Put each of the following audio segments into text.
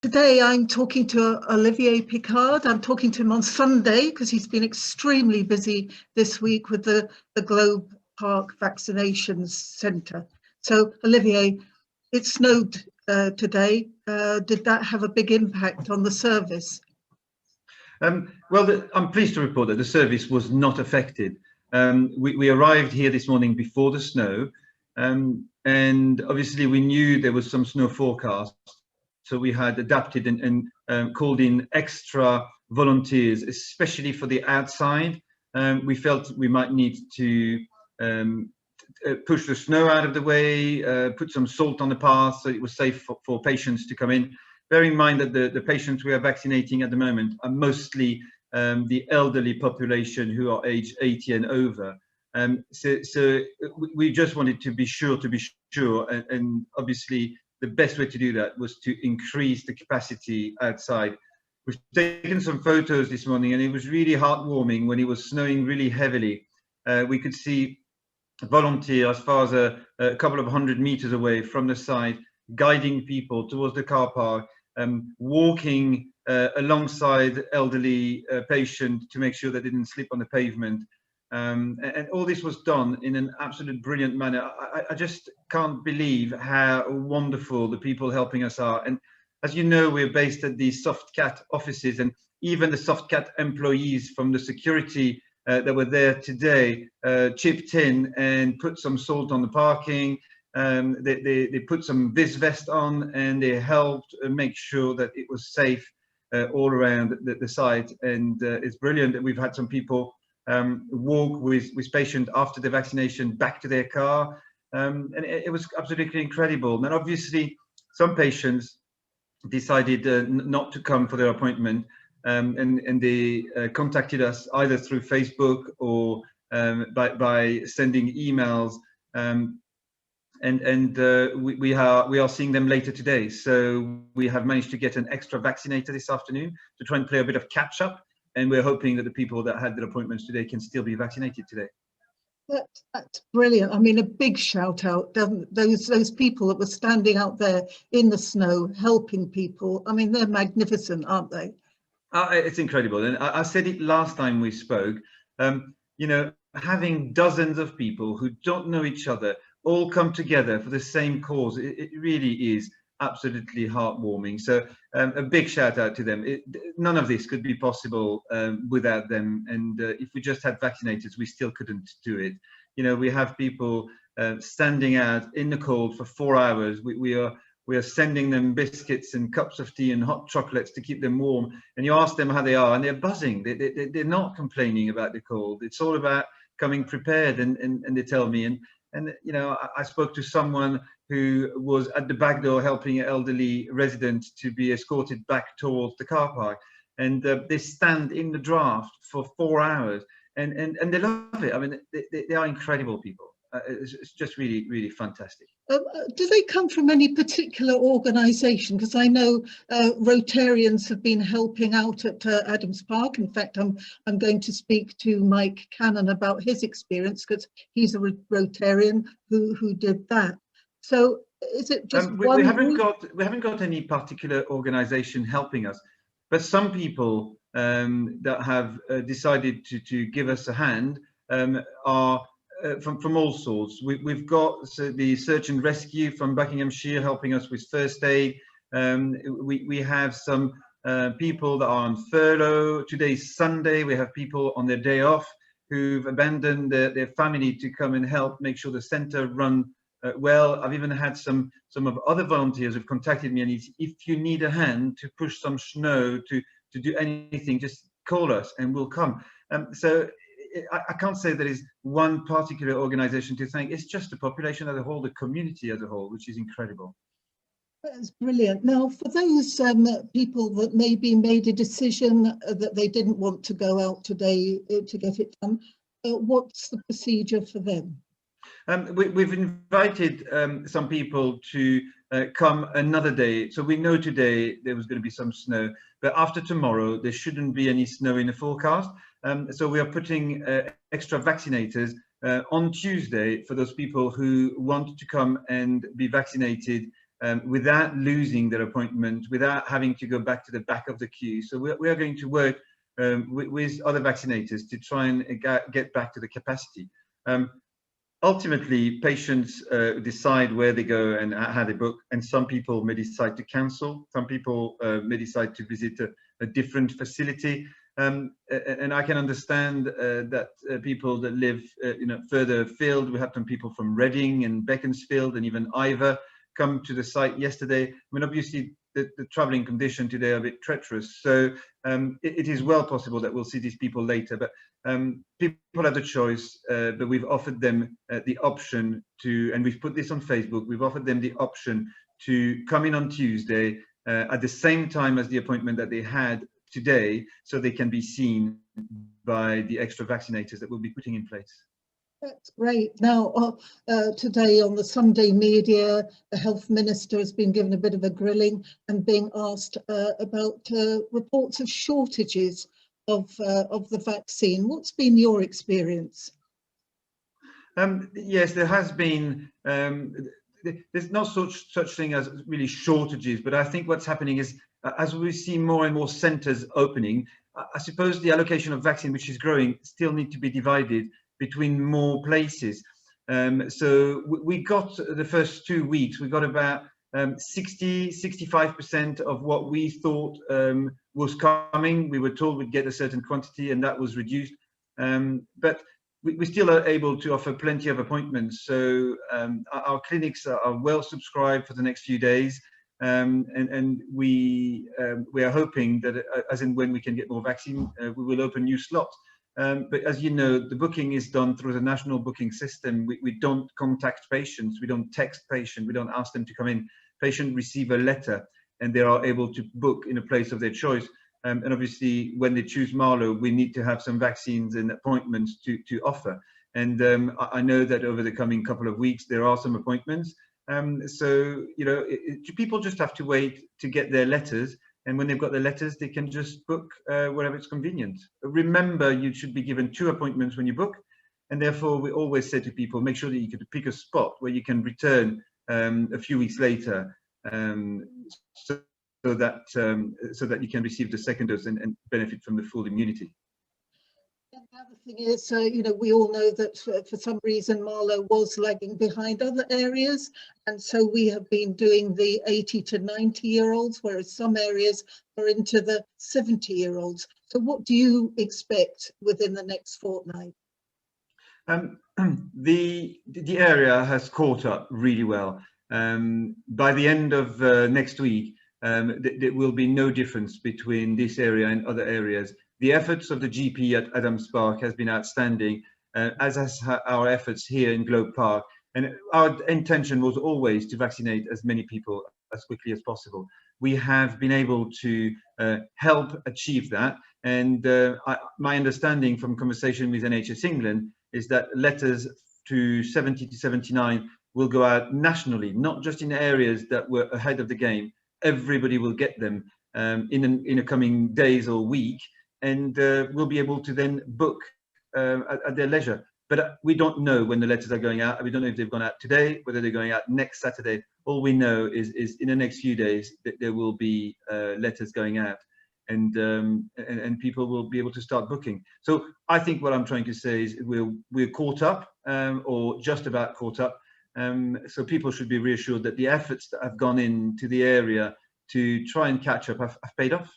Today I'm talking to Olivier Picard. I'm talking to him on Sunday because he's been extremely busy this week with the Globe Park Vaccination Centre. So Olivier, it snowed today. Did that have a big impact on the service? Well, I'm pleased to report that the service was not affected. We arrived here this morning before the snow, and obviously we knew there was some snow forecast. So we had adapted and called in extra volunteers, especially for the outside. We felt we might need to push the snow out of the way, put some salt on the path so it was safe for patients to come in. Bear in mind that the patients we are vaccinating at the moment are mostly the elderly population who are aged 80 and over. So we just wanted to be sure, and obviously the best way to do that was to increase the capacity outside. We've taken some photos this morning and it was really heartwarming when it was snowing really heavily. We could see a volunteer as far as a couple of 100 meters away from the site, guiding people towards the car park, walking alongside elderly patient to make sure they didn't slip on the pavement. And all this was done in an absolute brilliant manner. I just can't believe how wonderful the people helping us are. And as you know, we're based at the Softcat offices, and even the Softcat employees from the security that were there today chipped in and put some salt on the parking. They put some vest on, and they helped make sure that it was safe all around the site. And it's brilliant that we've had some people walk with patients after the vaccination back to their car, and it was absolutely incredible. And obviously some patients decided not to come for their appointment, and they contacted us either through Facebook or by sending emails, and we are seeing them later today. So we have managed to get an extra vaccinator this afternoon to try and play a bit of catch up. And we're hoping that the people that had their appointments today can still be vaccinated today. That's brilliant. I mean, a big shout out, those people that were standing out there in the snow helping people. I mean, they're magnificent, aren't they? It's incredible. And I said it last time we spoke, you know, having dozens of people who don't know each other all come together for the same cause, it really is absolutely heartwarming. So a big shout out to them. None of this could be possible without them. And if we just had vaccinators, we still couldn't do it. You know, we have people standing out in the cold for 4 hours. We are sending them biscuits and cups of tea and hot chocolates to keep them warm. And you ask them how they are, and they're buzzing. They're not complaining about the cold. It's all about coming prepared, and they tell me. And you know, I spoke to someone who was at the back door helping an elderly resident to be escorted back towards the car park, and they stand in the draft for 4 hours, and they love it. I mean, they are incredible people. It's just really, really fantastic. Do they come from any particular organisation? Because I know Rotarians have been helping out at Adams Park. In fact, I'm going to speak to Mike Cannon about his experience because he's a Rotarian who did that. So is it just we haven't got any particular organisation helping us, but some people that have decided to give us a hand are from all sorts. We've got the search and rescue from Buckinghamshire helping us with first aid. We have some people that are on furlough. Today's Sunday. We have people on their day off who've abandoned their family to come and help make sure the centre run well. I've even had some of other volunteers who've contacted me, and if you need a hand to push some snow, to do anything, just call us and we'll come. So I can't say there is one particular organisation to thank. It's just the population as a whole, the community as a whole, which is incredible. That's brilliant. Now, for those people that maybe made a decision that they didn't want to go out today to get it done, what's the procedure for them? We've invited some people to come another day. So we know today there was going to be some snow, but after tomorrow there shouldn't be any snow in the forecast. So we are putting extra vaccinators on Tuesday for those people who want to come and be vaccinated without losing their appointment, without having to go back to the back of the queue. So we are going to work with other vaccinators to try and get back to the capacity. Ultimately, patients decide where they go and how they book, and some people may decide to cancel. Some people may decide to visit a different facility. And I can understand that people that live further afield, we have some people from Reading and Beaconsfield and even Ivor come to the site yesterday. I mean, obviously the travelling condition today are a bit treacherous, so it is well possible that we'll see these people later, but people have the choice, but we've offered them the option to, and we've put this on Facebook, we've offered them the option to come in on Tuesday at the same time as the appointment that they had today, so they can be seen by the extra vaccinators that we'll be putting in place. That's great. Now, today on the Sunday media, the health minister has been given a bit of a grilling and being asked about reports of shortages of the vaccine. What's been your experience? Yes, there has been. There's not such thing as really shortages, but I think what's happening is as we see more and more centres opening, I suppose the allocation of vaccine, which is growing, still need to be divided between more places. So we got the first 2 weeks, we got about 65% of what we thought was coming. We were told we'd get a certain quantity, and that was reduced. But we still are able to offer plenty of appointments. So our clinics are well subscribed for the next few days. And we are hoping that as and when we can get more vaccine, we will open new slots. But as you know, the booking is done through the national booking system. We don't contact patients, we don't text patients, we don't ask them to come in. Patients receive a letter and they are able to book in a place of their choice. And obviously, when they choose Marlow, we need to have some vaccines and appointments to offer. And I know that over the coming couple of weeks, there are some appointments. So, you know, people just have to wait to get their letters. And when they've got the letters, they can just book wherever it's convenient. Remember, you should be given 2 appointments when you book. And therefore, we always say to people, make sure that you can pick a spot where you can return a few weeks later, so that you can receive the second dose and benefit from the full immunity. And the other thing is, you know, we all know that for some reason Marlow was lagging behind other areas, and so we have been doing the 80 to 90-year-olds, whereas some areas are into the 70-year-olds. So what do you expect within the next fortnight? The area has caught up really well. By the end of next week, there will be no difference between this area and other areas. The efforts of the GP at Adams Park has been outstanding, as has our efforts here in Globe Park. And our intention was always to vaccinate as many people as quickly as possible. We have been able to help achieve that. And my understanding from conversation with NHS England is that letters to 70 to 79 will go out nationally, not just in areas that were ahead of the game. Everybody will get them in the coming days or week, and we'll be able to then book at their leisure. But we don't know when the letters are going out. We don't know if they've gone out today, whether they're going out next Saturday. All we know is in the next few days that there will be letters going out, and people will be able to start booking. So I think what I'm trying to say is we're caught up, or just about caught up. So people should be reassured that the efforts that have gone into the area to try and catch up have paid off.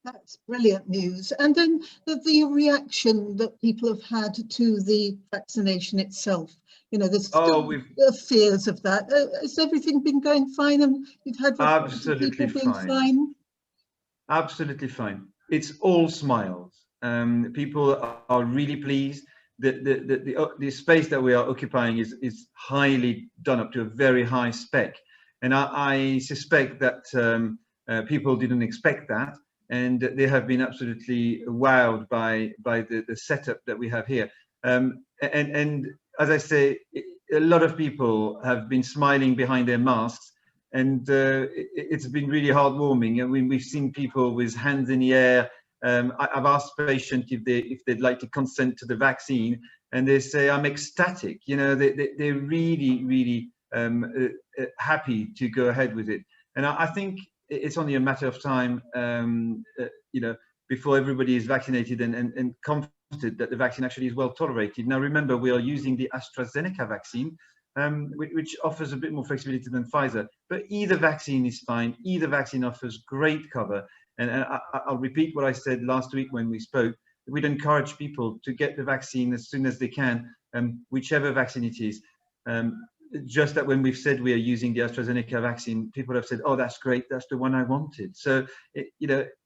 That's brilliant news. And then the reaction that people have had to the vaccination itself. You know, there's still fears of that. Has everything been going fine, and you've had absolutely people being fine? Absolutely fine. It's all smiles. People are really pleased. The space that we are occupying is highly done up to a very high spec, and I suspect that people didn't expect that, and they have been absolutely wowed by the setup that we have here. And as I say, a lot of people have been smiling behind their masks, and it's been really heartwarming. And we've seen people with hands in the air. I've asked patients if they'd like to consent to the vaccine, and they say, I'm ecstatic. You know, they're really, really happy to go ahead with it. And I think it's only a matter of time, before everybody is vaccinated and comforted that the vaccine actually is well tolerated. Now, remember, we are using the AstraZeneca vaccine, which offers a bit more flexibility than Pfizer, but either vaccine is fine. Either vaccine offers great cover. And I'll repeat what I said last week when we spoke. We'd encourage people to get the vaccine as soon as they can, whichever vaccine it is. Just that when we've said we are using the AstraZeneca vaccine, people have said, "Oh, that's great, that's the one I wanted." So,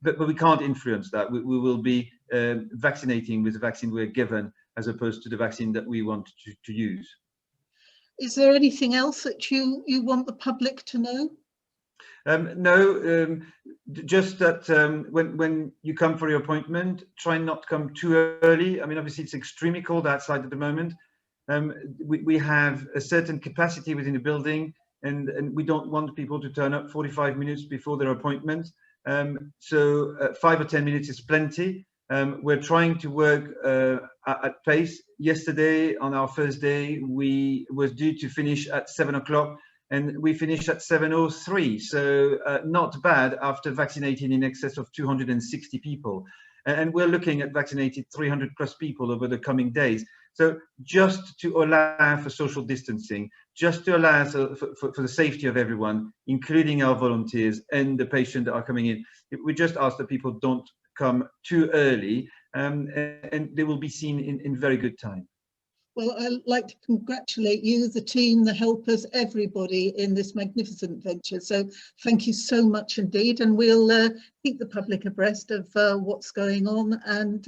but we can't influence that. We will be vaccinating with the vaccine we're given, as opposed to the vaccine that we want to use. Is there anything else that you want the public to know? No, just that when you come for your appointment, try not to come too early. I mean, obviously it's extremely cold outside at the moment. We have a certain capacity within the building, and we don't want people to turn up 45 minutes before their appointment. So 5 or 10 minutes is plenty. We're trying to work at pace. Yesterday, on our first day, we was due to finish at 7 o'clock, and we finished at 7:03. So not bad after vaccinating in excess of 260 people. And we're looking at vaccinated 300 plus people over the coming days. So just to allow for social distancing, just to allow for the safety of everyone, including our volunteers and the patients that are coming in, we just ask that people don't come too early, and they will be seen in very good time. Well, I'd like to congratulate you, the team, the helpers, everybody in this magnificent venture. So thank you so much indeed. And we'll keep the public abreast of what's going on, and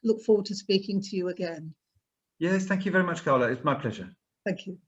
look forward to speaking to you again. Yes, thank you very much, Carla. It's my pleasure. Thank you.